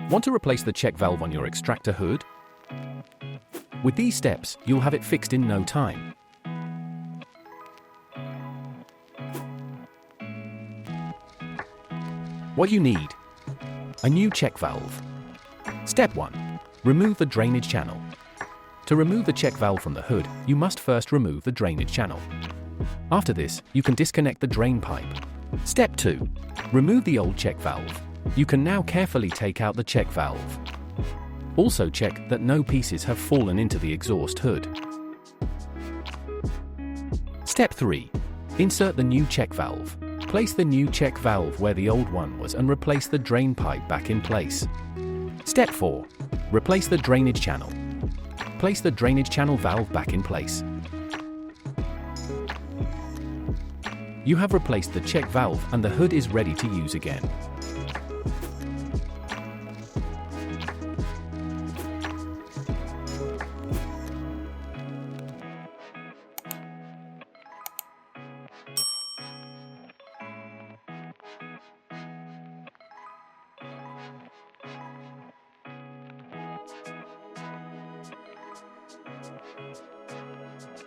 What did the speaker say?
Want to replace the check valve on your extractor hood? With these steps, you'll have it fixed in no time. What you need: a new check valve. Step 1. Remove the drainage channel. To remove the check valve from the hood, you must first remove the drainage channel. After this, you can disconnect the drain pipe. Step 2. Remove the old check valve. You can now carefully take out the check valve. Also check that no pieces have fallen into the exhaust hood. Step 3. Insert the new check valve. Place the new check valve where the old one was and replace the drain pipe back in place. Step 4. Replace the drainage channel. Place the drainage channel valve back in place. You have replaced the check valve and the hood is ready to use again.